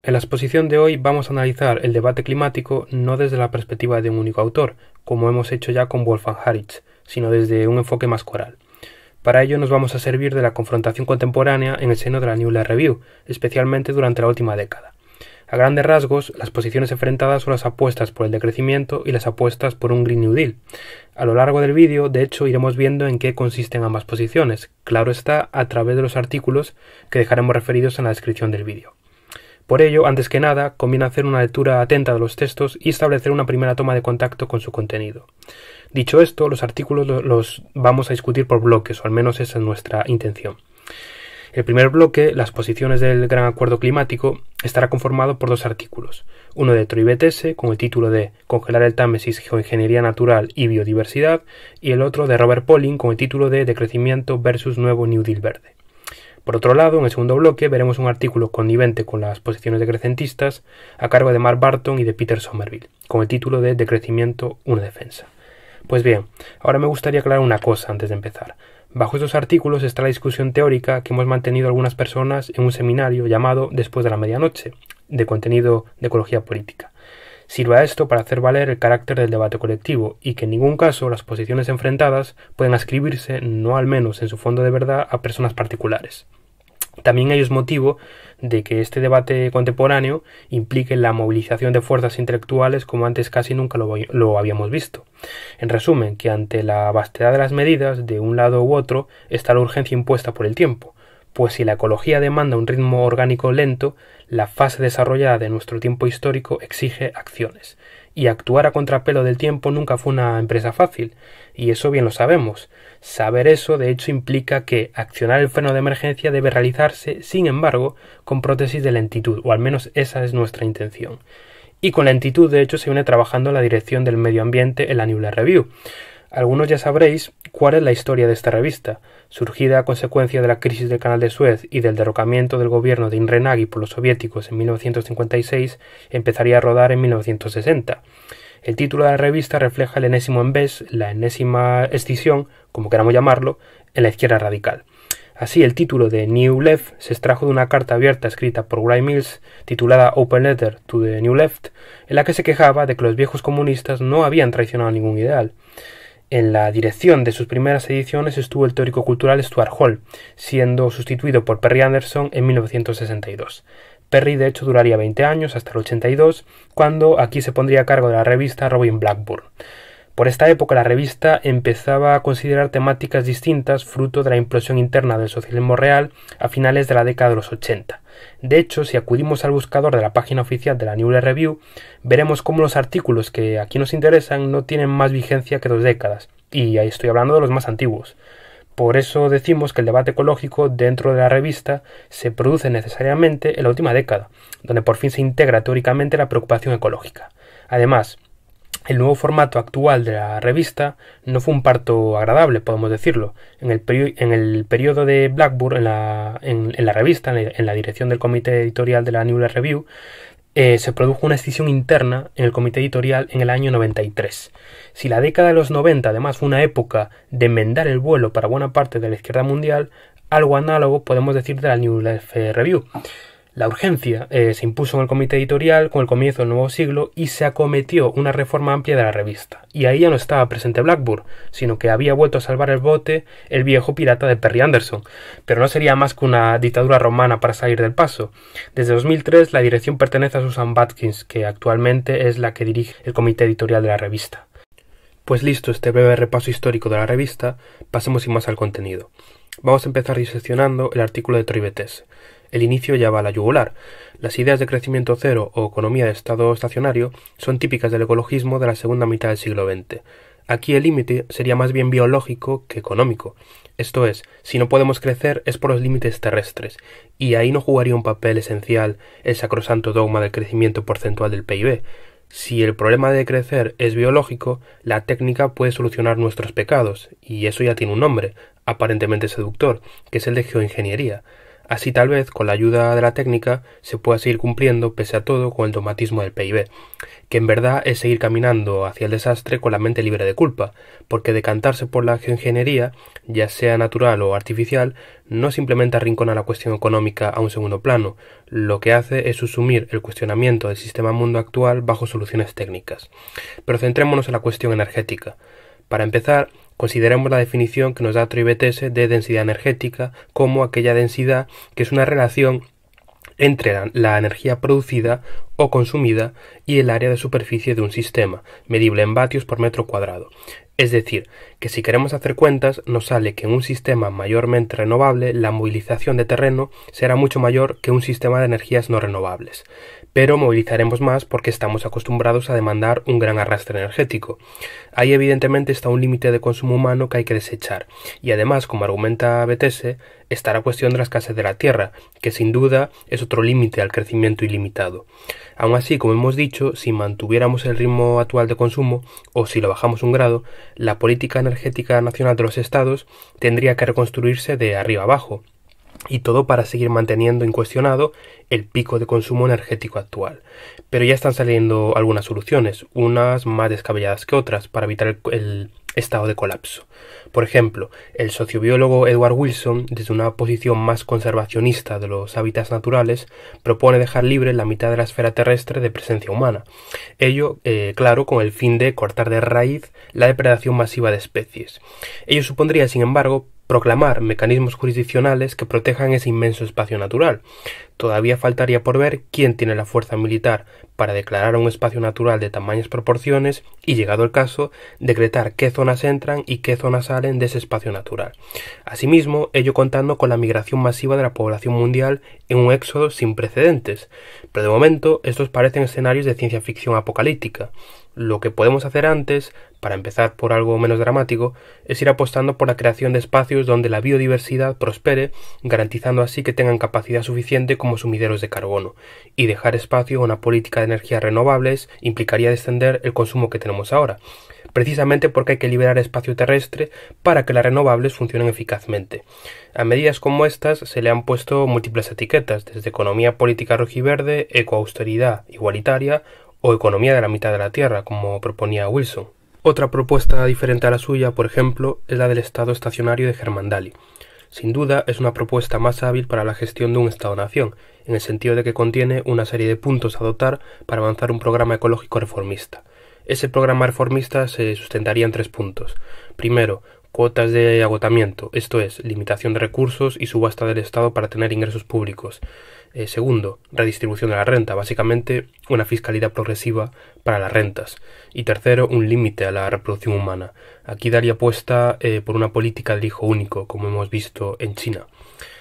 En la exposición de hoy vamos a analizar el debate climático no desde la perspectiva de un único autor, como hemos hecho ya con Wolfgang Haritz, sino desde un enfoque más coral. Para ello nos vamos a servir de la confrontación contemporánea en el seno de la New Left Review, especialmente durante la última década. A grandes rasgos, las posiciones enfrentadas son las apuestas por el decrecimiento y las apuestas por un Green New Deal. A lo largo del vídeo, de hecho, iremos viendo en qué consisten ambas posiciones, claro está, a través de los artículos que dejaremos referidos en la descripción del vídeo. Por ello, antes que nada, conviene hacer una lectura atenta de los textos y establecer una primera toma de contacto con su contenido. Dicho esto, los artículos los vamos a discutir por bloques, o al menos esa es nuestra intención. El primer bloque, las posiciones del Gran Acuerdo Climático, estará conformado por dos artículos, uno de Troy Betese, con el título de Congelar el Támesis, Geoingeniería Natural y Biodiversidad, y el otro de Robert Pauling, con el título de Decrecimiento versus Nuevo New Deal Verde. Por otro lado, en el segundo bloque veremos un artículo connivente con las posiciones decrecentistas a cargo de Mark Barton y de Peter Somerville, con el título de Decrecimiento, una defensa. Pues bien, ahora me gustaría aclarar una cosa antes de empezar. Bajo estos artículos está la discusión teórica que hemos mantenido algunas personas en un seminario llamado Después de la Medianoche, de contenido de ecología política. Sirva esto para hacer valer el carácter del debate colectivo y que en ningún caso las posiciones enfrentadas pueden ascribirse, no al menos en su fondo de verdad, a personas particulares. También ello es motivo de que este debate contemporáneo implique la movilización de fuerzas intelectuales como antes casi nunca lo habíamos visto. En resumen, que ante la vastedad de las medidas, de un lado u otro, está la urgencia impuesta por el tiempo, pues si la ecología demanda un ritmo orgánico lento, la fase desarrollada de nuestro tiempo histórico exige acciones. Y actuar a contrapelo del tiempo nunca fue una empresa fácil, y eso bien lo sabemos. Saber eso, de hecho, implica que accionar el freno de emergencia debe realizarse, sin embargo, con prótesis de lentitud, o al menos esa es nuestra intención. Y con lentitud, de hecho, se viene trabajando en la dirección del medio ambiente en la New Left Review. Algunos ya sabréis cuál es la historia de esta revista. Surgida a consecuencia de la crisis del Canal de Suez y del derrocamiento del gobierno de Imre Nagy por los soviéticos en 1956, empezaría a rodar en 1960. El título de la revista refleja el enésimo embés, la enésima escisión, como queramos llamarlo, en la izquierda radical. Así, el título de New Left se extrajo de una carta abierta escrita por Wright Mills, titulada Open Letter to the New Left, en la que se quejaba de que los viejos comunistas no habían traicionado ningún ideal. En la dirección de sus primeras ediciones estuvo el teórico cultural Stuart Hall, siendo sustituido por Perry Anderson en 1962. Perry, de hecho, duraría 20 años, hasta el 82, cuando aquí se pondría a cargo de la revista Robin Blackburn. Por esta época la revista empezaba a considerar temáticas distintas fruto de la implosión interna del socialismo real a finales de la década de los 80. De hecho, si acudimos al buscador de la página oficial de la New Left Review, veremos cómo los artículos que aquí nos interesan no tienen más vigencia que 2 décadas, y ahí estoy hablando de los más antiguos. Por eso decimos que el debate ecológico dentro de la revista se produce necesariamente en la última década, donde por fin se integra teóricamente la preocupación ecológica. Además, el nuevo formato actual de la revista no fue un parto agradable, podemos decirlo. En el periodo de Blackburn, en la revista, en la dirección del comité editorial de la New Left Review, se produjo una escisión interna en el comité editorial en el año 93. Si la década de los 90 además fue una época de enmendar el vuelo para buena parte de la izquierda mundial, algo análogo podemos decir de la New Left Review. La urgencia se impuso en el comité editorial con el comienzo del nuevo siglo y se acometió una reforma amplia de la revista. Y ahí ya no estaba presente Blackburn, sino que había vuelto a salvar el bote el viejo pirata de Perry Anderson. Pero no sería más que una dictadura romana para salir del paso. Desde 2003 la dirección pertenece a Susan Watkins, que actualmente es la que dirige el comité editorial de la revista. Pues listo este breve repaso histórico de la revista, pasemos sin más al contenido. Vamos a empezar diseccionando el artículo de Troy Betese. El inicio ya va a la yugular. Las ideas de crecimiento cero o economía de estado estacionario son típicas del ecologismo de la segunda mitad del siglo XX. Aquí el límite sería más bien biológico que económico. Esto es, si no podemos crecer es por los límites terrestres, y ahí no jugaría un papel esencial el sacrosanto dogma del crecimiento porcentual del PIB. Si el problema de crecer es biológico, la técnica puede solucionar nuestros pecados, y eso ya tiene un nombre, aparentemente seductor, que es el de geoingeniería. Así tal vez, con la ayuda de la técnica, se pueda seguir cumpliendo, pese a todo, con el dogmatismo del PIB, que en verdad es seguir caminando hacia el desastre con la mente libre de culpa, porque decantarse por la geoingeniería, ya sea natural o artificial, no simplemente arrincona la cuestión económica a un segundo plano, lo que hace es subsumir el cuestionamiento del sistema mundo actual bajo soluciones técnicas. Pero centrémonos en la cuestión energética. Para empezar, consideremos la definición que nos da Troy Betese de densidad energética como aquella densidad que es una relación entre la energía producida o consumida y el área de superficie de un sistema, medible en vatios por metro cuadrado. Es decir, que si queremos hacer cuentas, nos sale que en un sistema mayormente renovable la movilización de terreno será mucho mayor que un sistema de energías no renovables. Pero movilizaremos más porque estamos acostumbrados a demandar un gran arrastre energético. Ahí evidentemente está un límite de consumo humano que hay que desechar, y además, como argumenta Betese, está la cuestión de la escasez de la tierra, que sin duda es otro límite al crecimiento ilimitado. Aun así, como hemos dicho, si mantuviéramos el ritmo actual de consumo, o si lo bajamos un grado, la política energética nacional de los estados tendría que reconstruirse de arriba abajo, y todo para seguir manteniendo incuestionado el pico de consumo energético actual. Pero ya están saliendo algunas soluciones, unas más descabelladas que otras, para evitar el estado de colapso. Por ejemplo, el sociobiólogo Edward Wilson, desde una posición más conservacionista de los hábitats naturales, propone dejar libre la mitad de la esfera terrestre de presencia humana. Ello, claro, con el fin de cortar de raíz la depredación masiva de especies. Ello supondría, sin embargo, proclamar mecanismos jurisdiccionales que protejan ese inmenso espacio natural. Todavía faltaría por ver quién tiene la fuerza militar para declarar un espacio natural de tamañas proporciones y, llegado el caso, decretar qué zonas entran y qué zonas salen de ese espacio natural. Asimismo, ello contando con la migración masiva de la población mundial en un éxodo sin precedentes. Pero de momento, estos parecen escenarios de ciencia ficción apocalíptica. Lo que podemos hacer antes, para empezar por algo menos dramático, es ir apostando por la creación de espacios donde la biodiversidad prospere, garantizando así que tengan capacidad suficiente como sumideros de carbono, y dejar espacio a una política de energías renovables implicaría descender el consumo que tenemos ahora, precisamente porque hay que liberar espacio terrestre para que las renovables funcionen eficazmente. A medidas como estas se le han puesto múltiples etiquetas, desde economía política rojiverde, ecoausteridad igualitaria o economía de la mitad de la tierra, como proponía Wilson. Otra propuesta diferente a la suya, por ejemplo, es la del estado estacionario de Herman Daly. Sin duda es una propuesta más hábil para la gestión de un Estado-nación, en el sentido de que contiene una serie de puntos a dotar para avanzar un programa ecológico reformista. Ese programa reformista se sustentaría en 3 puntos. Primero, cuotas de agotamiento, esto es, limitación de recursos y subasta del Estado para tener ingresos públicos. Segundo, redistribución de la renta, básicamente una fiscalidad progresiva para las rentas. Y tercero, un límite a la reproducción humana. Aquí Daly apuesta por una política del hijo único, como hemos visto en China.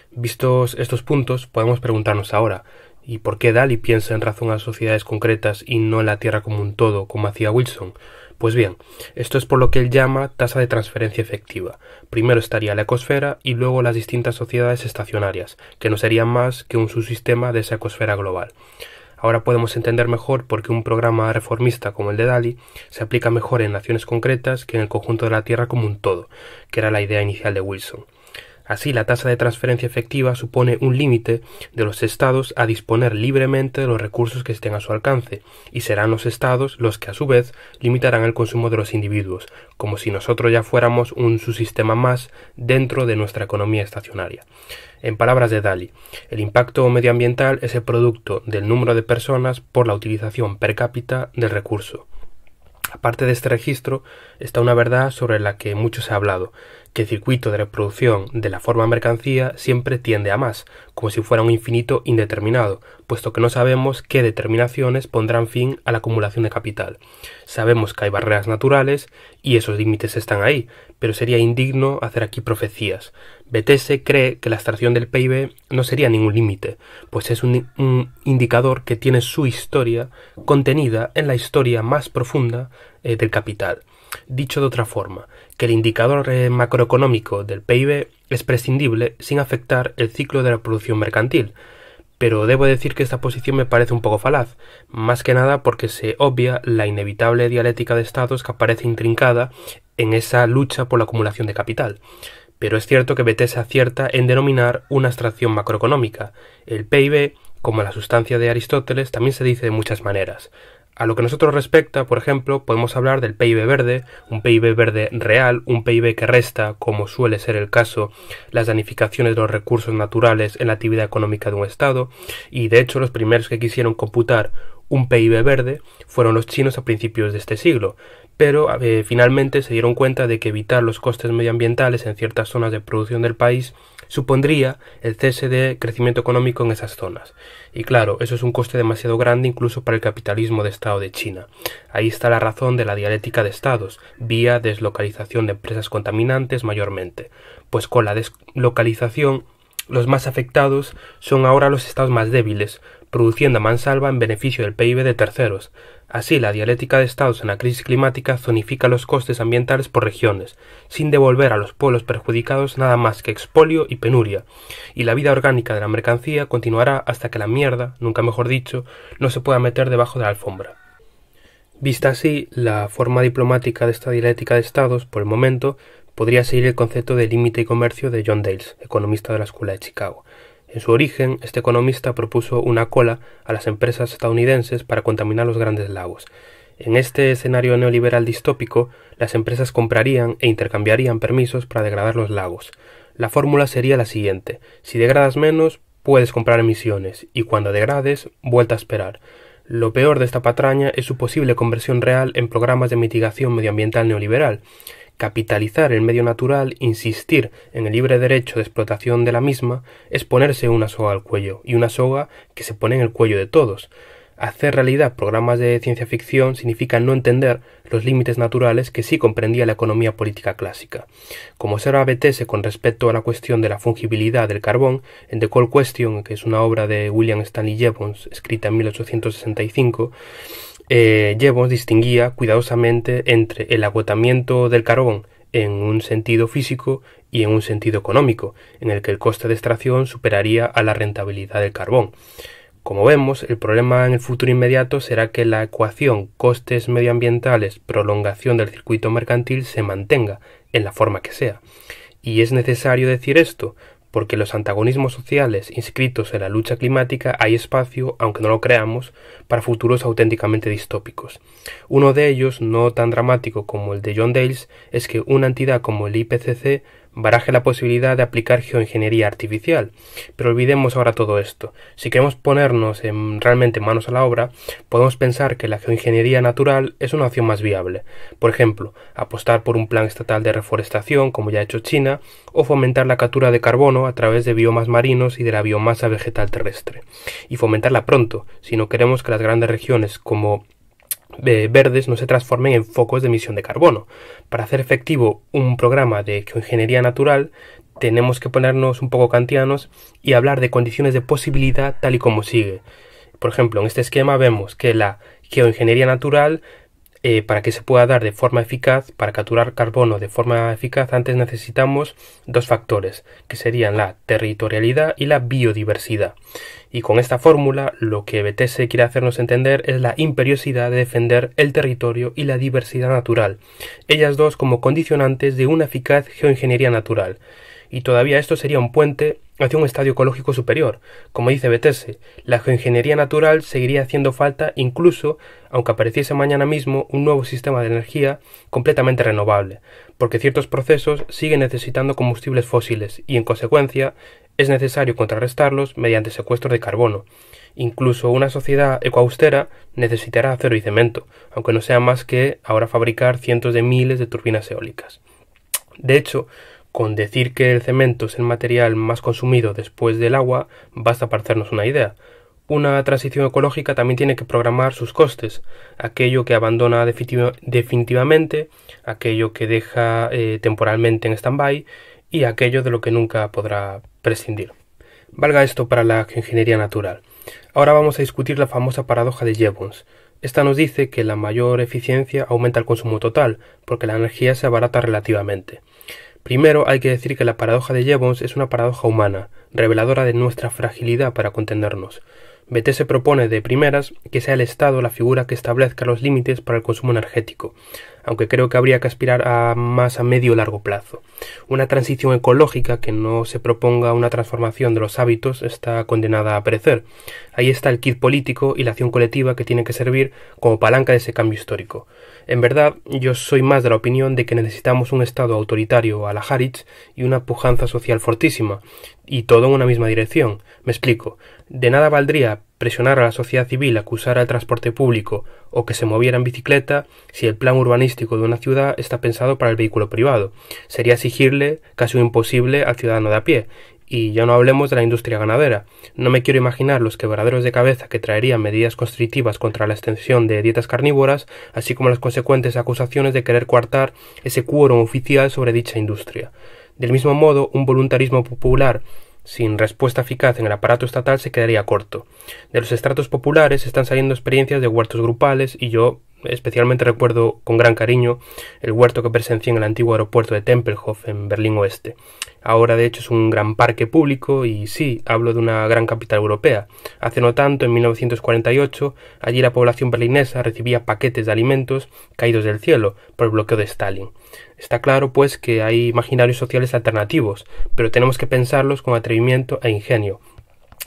Vistos estos puntos, podemos preguntarnos ahora, ¿y por qué Daly piensa en razón a sociedades concretas y no en la Tierra como un todo, como hacía Wilson? Pues bien, esto es por lo que él llama tasa de transferencia efectiva. Primero estaría la ecosfera y luego las distintas sociedades estacionarias, que no serían más que un subsistema de esa ecosfera global. Ahora podemos entender mejor por qué un programa reformista como el de Daly se aplica mejor en naciones concretas que en el conjunto de la Tierra como un todo, que era la idea inicial de Wilson. Así, la tasa de transferencia efectiva supone un límite de los estados a disponer libremente de los recursos que estén a su alcance, y serán los estados los que a su vez limitarán el consumo de los individuos, como si nosotros ya fuéramos un subsistema más dentro de nuestra economía estacionaria. En palabras de Daly, el impacto medioambiental es el producto del número de personas por la utilización per cápita del recurso. Aparte de este registro, está una verdad sobre la que mucho se ha hablado, que el circuito de reproducción de la forma mercancía siempre tiende a más, como si fuera un infinito indeterminado, puesto que no sabemos qué determinaciones pondrán fin a la acumulación de capital. Sabemos que hay barreras naturales y esos límites están ahí, pero sería indigno hacer aquí profecías. Betese cree que la extracción del PIB no sería ningún límite, pues es un indicador que tiene su historia contenida en la historia más profunda del capital. Dicho de otra forma, que el indicador macroeconómico del PIB es prescindible sin afectar el ciclo de la producción mercantil. Pero debo decir que esta posición me parece un poco falaz, más que nada porque se obvia la inevitable dialéctica de estados que aparece intrincada en esa lucha por la acumulación de capital. pero es cierto que BTS acierta en denominar una abstracción macroeconómica. El PIB, como la sustancia de Aristóteles, también se dice de muchas maneras. A lo que a nosotros respecta, por ejemplo, podemos hablar del PIB verde, un PIB verde real, un PIB que resta, como suele ser el caso, las danificaciones de los recursos naturales en la actividad económica de un Estado, y de hecho los primeros que quisieron computar un PIB verde fueron los chinos a principios de este siglo, pero finalmente se dieron cuenta de que evitar los costes medioambientales en ciertas zonas de producción del país supondría el cese de crecimiento económico en esas zonas. Y claro, eso es un coste demasiado grande incluso para el capitalismo de Estado de China. Ahí está la razón de la dialéctica de estados, vía deslocalización de empresas contaminantes mayormente. Pues con la deslocalización, los más afectados son ahora los estados más débiles, produciendo a mansalva en beneficio del PIB de terceros. Así, la dialéctica de estados en la crisis climática zonifica los costes ambientales por regiones, sin devolver a los pueblos perjudicados nada más que expolio y penuria, y la vida orgánica de la mercancía continuará hasta que la mierda, nunca mejor dicho, no se pueda meter debajo de la alfombra. Vista así, la forma diplomática de esta dialéctica de estados, por el momento, podría seguir el concepto de límite y comercio de John Dales, economista de la Escuela de Chicago. En su origen, este economista propuso una cola a las empresas estadounidenses para contaminar los grandes lagos. En este escenario neoliberal distópico, las empresas comprarían e intercambiarían permisos para degradar los lagos. La fórmula sería la siguiente: si degradas menos, puedes comprar emisiones, y cuando degrades, vuelta a esperar. Lo peor de esta patraña es su posible conversión real en programas de mitigación medioambiental neoliberal. Capitalizar el medio natural, insistir en el libre derecho de explotación de la misma, es ponerse una soga al cuello, y una soga que se pone en el cuello de todos. Hacer realidad programas de ciencia ficción significa no entender los límites naturales que sí comprendía la economía política clásica. Como observa BTS con respecto a la cuestión de la fungibilidad del carbón, en The Coal Question, que es una obra de William Stanley Jevons, escrita en 1865, Jevons distinguía cuidadosamente entre el agotamiento del carbón en un sentido físico y en un sentido económico, en el que el coste de extracción superaría a la rentabilidad del carbón. Como vemos, el problema en el futuro inmediato será que la ecuación costes medioambientales prolongación del circuito mercantil se mantenga, en la forma que sea. Y es necesario decir esto, porque los antagonismos sociales inscritos en la lucha climática hay espacio, aunque no lo creamos, para futuros auténticamente distópicos. Uno de ellos, no tan dramático como el de John Dales, es que una entidad como el IPCC baraje la posibilidad de aplicar geoingeniería artificial. Pero olvidemos ahora todo esto. Si queremos ponernos realmente manos a la obra, podemos pensar que la geoingeniería natural es una opción más viable. Por ejemplo, apostar por un plan estatal de reforestación, como ya ha hecho China, o fomentar la captura de carbono a través de biomas marinos y de la biomasa vegetal terrestre. Y fomentarla pronto, si no queremos que las grandes regiones como verdes no se transformen en focos de emisión de carbono. Para hacer efectivo un programa de geoingeniería natural, tenemos que ponernos un poco kantianos y hablar de condiciones de posibilidad tal y como sigue. Por ejemplo, en este esquema vemos que la geoingeniería natural, para que se pueda dar de forma eficaz, para capturar carbono de forma eficaz, antes necesitamos dos factores, que serían la territorialidad y la biodiversidad. Y con esta fórmula, lo que BTS quiere hacernos entender es la imperiosidad de defender el territorio y la diversidad natural, ellas dos como condicionantes de una eficaz geoingeniería natural. Y todavía esto sería un puente hacia un estadio ecológico superior. Como dice BTS, la geoingeniería natural seguiría haciendo falta incluso aunque apareciese mañana mismo un nuevo sistema de energía completamente renovable, porque ciertos procesos siguen necesitando combustibles fósiles y en consecuencia es necesario contrarrestarlos mediante secuestro de carbono. Incluso una sociedad ecoaustera necesitará acero y cemento, aunque no sea más que ahora fabricar cientos de miles de turbinas eólicas. De hecho, con decir que el cemento es el material más consumido después del agua, basta para hacernos una idea. Una transición ecológica también tiene que programar sus costes, aquello que abandona definitivamente, aquello que deja temporalmente en stand-by y aquello de lo que nunca podrá prescindir. Valga esto para la geoingeniería natural. Ahora vamos a discutir la famosa paradoja de Jevons. Esta nos dice que la mayor eficiencia aumenta el consumo total, porque la energía se abarata relativamente. Primero hay que decir que la paradoja de Jevons es una paradoja humana, reveladora de nuestra fragilidad para contenernos. BTS propone de primeras que sea el Estado la figura que establezca los límites para el consumo energético, aunque creo que habría que aspirar a más a medio o largo plazo. Una transición ecológica que no se proponga una transformación de los hábitos está condenada a perecer. Ahí está el kit político y la acción colectiva que tiene que servir como palanca de ese cambio histórico. En verdad, yo soy más de la opinión de que necesitamos un Estado autoritario a la Harich y una pujanza social fortísima, y todo en una misma dirección. Me explico. De nada valdría presionar a la sociedad civil a que usara el transporte público o que se moviera en bicicleta si el plan urbanístico de una ciudad está pensado para el vehículo privado. Sería exigirle casi un imposible al ciudadano de a pie. Y ya no hablemos de la industria ganadera. No me quiero imaginar los quebraderos de cabeza que traerían medidas constrictivas contra la extensión de dietas carnívoras, así como las consecuentes acusaciones de querer coartar ese quórum oficial sobre dicha industria. Del mismo modo, un voluntarismo popular sin respuesta eficaz en el aparato estatal se quedaría corto. De los estratos populares están saliendo experiencias de huertos grupales y yo especialmente recuerdo con gran cariño el huerto que presencié en el antiguo aeropuerto de Tempelhof en Berlín Oeste. Ahora de hecho es un gran parque público y sí, hablo de una gran capital europea. Hace no tanto, en 1948, allí la población berlinesa recibía paquetes de alimentos caídos del cielo por el bloqueo de Stalin. Está claro, pues, que hay imaginarios sociales alternativos, pero tenemos que pensarlos con atrevimiento e ingenio.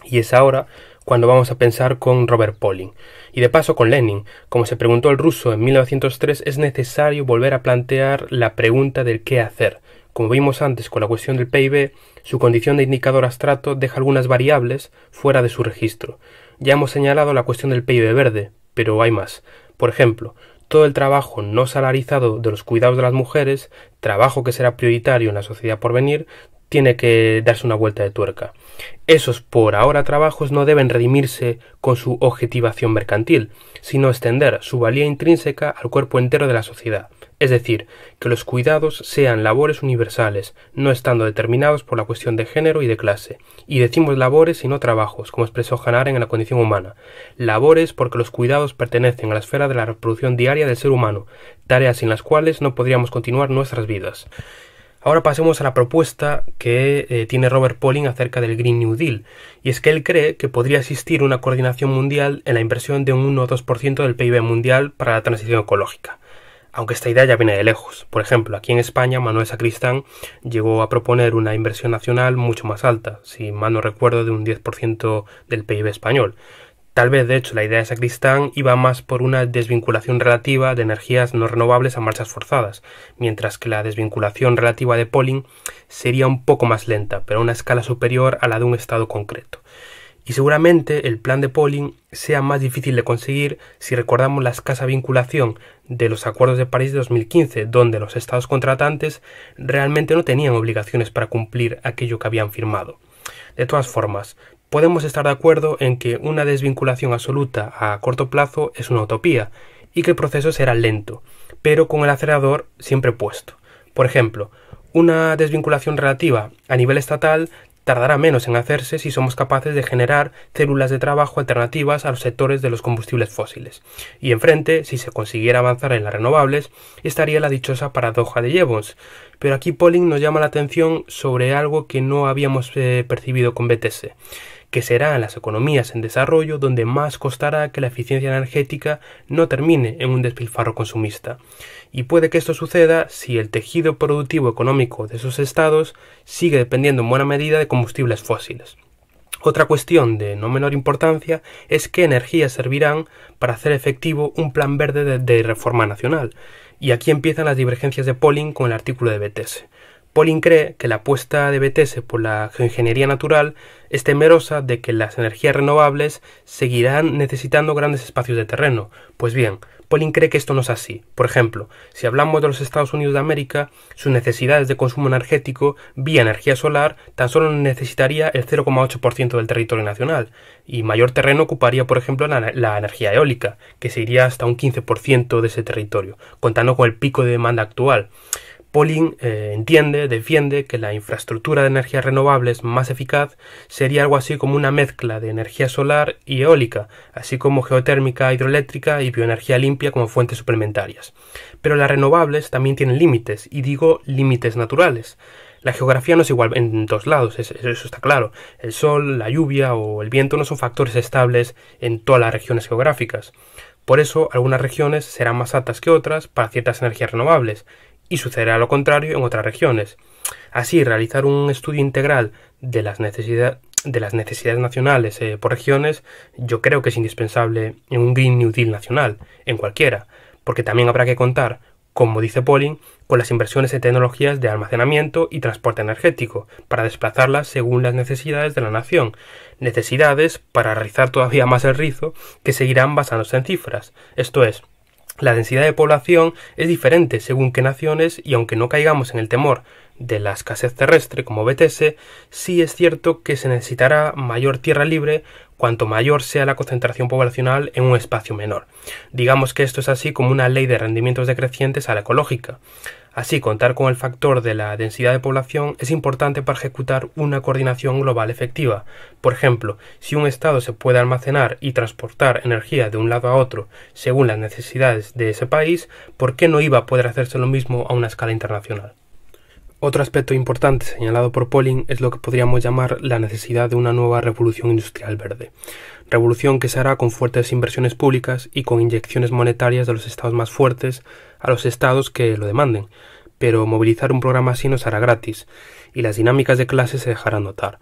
Y es ahora cuando vamos a pensar con Robert Pauling. Y de paso con Lenin. Como se preguntó el ruso en 1903, es necesario volver a plantear la pregunta del qué hacer. Como vimos antes con la cuestión del PIB, su condición de indicador abstracto deja algunas variables fuera de su registro. Ya hemos señalado la cuestión del PIB verde, pero hay más. Por ejemplo, todo el trabajo no salarizado de los cuidados de las mujeres, trabajo que será prioritario en la sociedad por venir, tiene que darse una vuelta de tuerca. Esos por ahora trabajos no deben redimirse con su objetivación mercantil, sino extender su valía intrínseca al cuerpo entero de la sociedad. Es decir, que los cuidados sean labores universales, no estando determinados por la cuestión de género y de clase. Y decimos labores y no trabajos, como expresó Hannah Arendt en La condición humana. Labores porque los cuidados pertenecen a la esfera de la reproducción diaria del ser humano, tareas sin las cuales no podríamos continuar nuestras vidas. Ahora pasemos a la propuesta que tiene Robert Pauling acerca del Green New Deal, y es que él cree que podría existir una coordinación mundial en la inversión de un 1 o 2% del PIB mundial para la transición ecológica. Aunque esta idea ya viene de lejos. Por ejemplo, aquí en España, Manuel Sacristán llegó a proponer una inversión nacional mucho más alta, si mal no recuerdo, de un 10% del PIB español. Tal vez, de hecho, la idea de Sacristán iba más por una desvinculación relativa de energías no renovables a marchas forzadas, mientras que la desvinculación relativa de Pauling sería un poco más lenta, pero a una escala superior a la de un estado concreto. Y seguramente el plan de Pauling sea más difícil de conseguir si recordamos la escasa vinculación de los Acuerdos de París de 2015, donde los estados contratantes realmente no tenían obligaciones para cumplir aquello que habían firmado. De todas formas, podemos estar de acuerdo en que una desvinculación absoluta a corto plazo es una utopía y que el proceso será lento, pero con el acelerador siempre puesto. Por ejemplo, una desvinculación relativa a nivel estatal tardará menos en hacerse si somos capaces de generar células de trabajo alternativas a los sectores de los combustibles fósiles. Y enfrente, si se consiguiera avanzar en las renovables, estaría la dichosa paradoja de Jevons. Pero aquí Pauling nos llama la atención sobre algo que no habíamos percibido con BTS, que será en las economías en desarrollo donde más costará que la eficiencia energética no termine en un despilfarro consumista. Y puede que esto suceda si el tejido productivo económico de esos estados sigue dependiendo en buena medida de combustibles fósiles. Otra cuestión de no menor importancia es qué energías servirán para hacer efectivo un plan verde de reforma nacional. Y aquí empiezan las divergencias de Pauling con el artículo de BTS. Pauling cree que la apuesta de BTS por la geoingeniería natural es temerosa de que las energías renovables seguirán necesitando grandes espacios de terreno. Pues bien, Pauling cree que esto no es así. Por ejemplo, si hablamos de los Estados Unidos de América, sus necesidades de consumo energético vía energía solar tan solo necesitaría el 0,8% del territorio nacional, y mayor terreno ocuparía, por ejemplo, la energía eólica, que se iría hasta un 15% de ese territorio, contando con el pico de demanda actual. Pauling defiende que la infraestructura de energías renovables más eficaz sería algo así como una mezcla de energía solar y eólica, así como geotérmica, hidroeléctrica y bioenergía limpia como fuentes suplementarias. Pero las renovables también tienen límites, y digo límites naturales. La geografía no es igual en todos lados, eso está claro. El sol, la lluvia o el viento no son factores estables en todas las regiones geográficas. Por eso, algunas regiones serán más aptas que otras para ciertas energías renovables, y sucederá lo contrario en otras regiones. Así, realizar un estudio integral de las necesidades nacionales por regiones, yo creo que es indispensable en un Green New Deal nacional, en cualquiera, porque también habrá que contar, como dice Pauling, con las inversiones en tecnologías de almacenamiento y transporte energético, para desplazarlas según las necesidades de la nación, necesidades, para rizar todavía más el rizo, que seguirán basándose en cifras, esto es, la densidad de población es diferente según qué naciones y aunque no caigamos en el temor de la escasez terrestre como BTS, sí es cierto que se necesitará mayor tierra libre cuanto mayor sea la concentración poblacional en un espacio menor. Digamos que esto es así como una ley de rendimientos decrecientes a la ecológica. Así, contar con el factor de la densidad de población es importante para ejecutar una coordinación global efectiva. Por ejemplo, si un estado se puede almacenar y transportar energía de un lado a otro según las necesidades de ese país, ¿por qué no iba a poder hacerse lo mismo a una escala internacional? Otro aspecto importante señalado por Pauling es lo que podríamos llamar la necesidad de una nueva revolución industrial verde. Revolución que se hará con fuertes inversiones públicas y con inyecciones monetarias de los estados más fuertes a los estados que lo demanden. Pero movilizar un programa así no será gratis, y las dinámicas de clase se dejarán notar.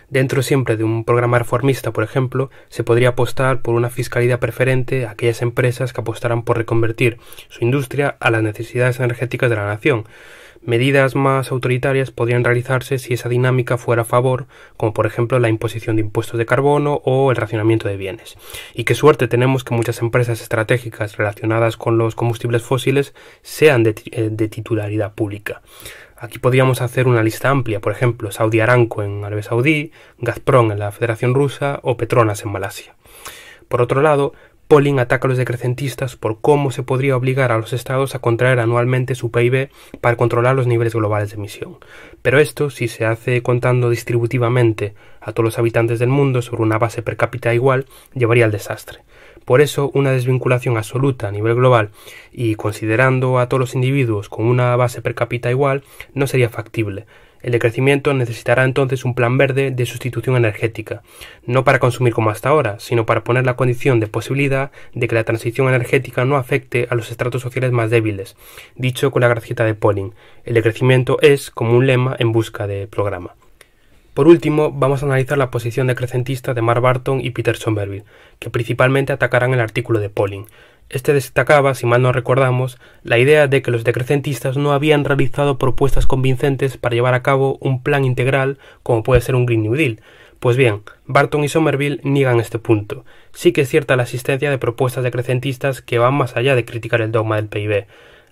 Dentro siempre de un programa reformista, por ejemplo, se podría apostar por una fiscalidad preferente a aquellas empresas que apostaran por reconvertir su industria a las necesidades energéticas de la nación. Medidas más autoritarias podrían realizarse si esa dinámica fuera a favor, como por ejemplo la imposición de impuestos de carbono o el racionamiento de bienes. Y qué suerte tenemos que muchas empresas estratégicas relacionadas con los combustibles fósiles sean de titularidad pública. Aquí podríamos hacer una lista amplia, por ejemplo, Saudi Aramco en Arabia Saudí, Gazprom en la Federación Rusa o Petronas en Malasia. Por otro lado, Pauling ataca a los decrecentistas por cómo se podría obligar a los estados a contraer anualmente su PIB para controlar los niveles globales de emisión. Pero esto, si se hace contando distributivamente a todos los habitantes del mundo sobre una base per cápita igual, llevaría al desastre. Por eso, una desvinculación absoluta a nivel global y considerando a todos los individuos con una base per cápita igual no sería factible. El decrecimiento necesitará entonces un plan verde de sustitución energética, no para consumir como hasta ahora, sino para poner la condición de posibilidad de que la transición energética no afecte a los estratos sociales más débiles. Dicho con la gracieta de Pauling, el decrecimiento es como un lema en busca de programa. Por último, vamos a analizar la posición decrecentista de Mark Barton y Peter Somerville, que principalmente atacarán el artículo de Pauling. Este destacaba, si mal no recordamos, la idea de que los decrecentistas no habían realizado propuestas convincentes para llevar a cabo un plan integral como puede ser un Green New Deal. Pues bien, Barton y Somerville niegan este punto. Sí que es cierta la existencia de propuestas decrecentistas que van más allá de criticar el dogma del PIB.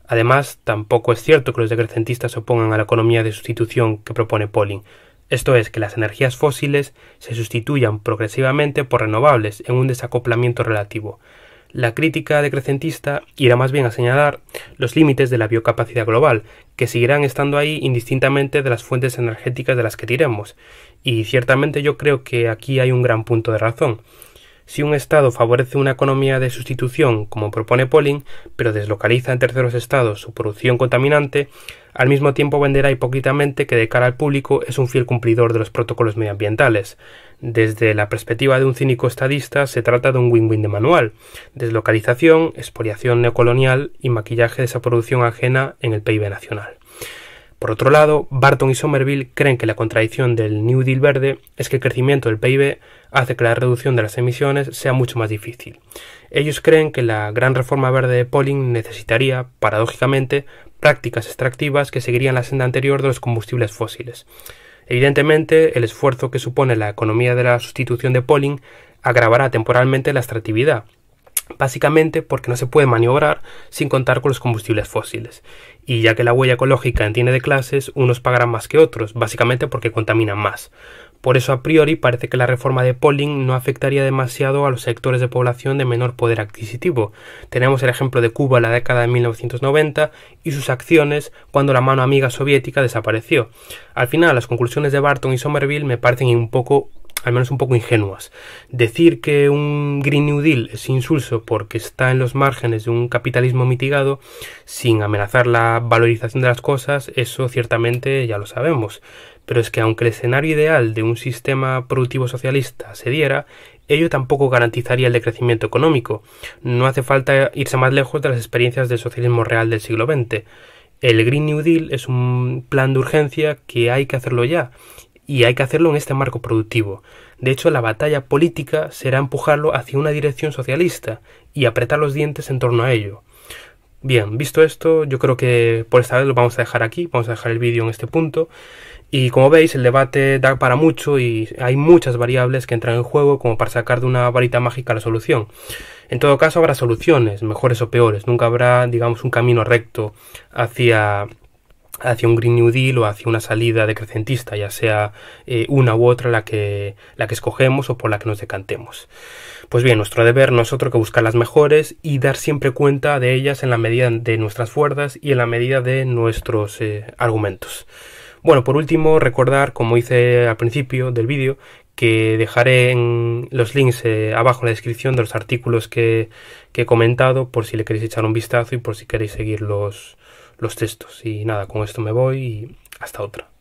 Además, tampoco es cierto que los decrecentistas se opongan a la economía de sustitución que propone Pauling. Esto es, que las energías fósiles se sustituyan progresivamente por renovables en un desacoplamiento relativo. La crítica decrecentista irá más bien a señalar los límites de la biocapacidad global, que seguirán estando ahí indistintamente de las fuentes energéticas de las que tiremos, y ciertamente yo creo que aquí hay un gran punto de razón. Si un Estado favorece una economía de sustitución, como propone Pauling, pero deslocaliza en terceros estados su producción contaminante, al mismo tiempo venderá hipócritamente que de cara al público es un fiel cumplidor de los protocolos medioambientales. Desde la perspectiva de un cínico estadista se trata de un win-win de manual: deslocalización, expoliación neocolonial y maquillaje de esa producción ajena en el PIB nacional. Por otro lado, Barton y Somerville creen que la contradicción del New Deal verde es que el crecimiento del PIB hace que la reducción de las emisiones sea mucho más difícil. Ellos creen que la gran reforma verde de Pauling necesitaría, paradójicamente, prácticas extractivas que seguirían la senda anterior de los combustibles fósiles. Evidentemente, el esfuerzo que supone la economía de la sustitución de Pauling agravará temporalmente la extractividad, básicamente porque no se puede maniobrar sin contar con los combustibles fósiles, y ya que la huella ecológica entiende de clases, unos pagarán más que otros, básicamente porque contaminan más. Por eso a priori parece que la reforma de Pauling no afectaría demasiado a los sectores de población de menor poder adquisitivo. Tenemos el ejemplo de Cuba en la década de 1990 y sus acciones cuando la mano amiga soviética desapareció. Al final, las conclusiones de Barton y Somerville me parecen un poco al menos un poco ingenuas. Decir que un Green New Deal es insulso porque está en los márgenes de un capitalismo mitigado, sin amenazar la valorización de las cosas, eso ciertamente ya lo sabemos. Pero es que aunque el escenario ideal de un sistema productivo socialista se diera, ello tampoco garantizaría el decrecimiento económico. No hace falta irse más lejos de las experiencias del socialismo real del siglo XX. El Green New Deal es un plan de urgencia que hay que hacerlo ya, y hay que hacerlo en este marco productivo. De hecho, la batalla política será empujarlo hacia una dirección socialista y apretar los dientes en torno a ello. Bien, visto esto, yo creo que por esta vez lo vamos a dejar aquí, vamos a dejar el vídeo en este punto. Y como veis, el debate da para mucho y hay muchas variables que entran en juego como para sacar de una varita mágica la solución. En todo caso, habrá soluciones, mejores o peores. Nunca habrá, digamos, un camino recto hacia un Green New Deal o hacia una salida decrecentista, ya sea una u otra la que escogemos o por la que nos decantemos. Pues bien, nuestro deber no es otro que buscar las mejores y dar siempre cuenta de ellas en la medida de nuestras fuerzas y en la medida de nuestros argumentos. Bueno, por último, recordar, como hice al principio del vídeo, que dejaré en los links abajo en la descripción de los artículos que he comentado por si le queréis echar un vistazo y por si queréis seguir los textos. Y nada, con esto me voy y hasta otra.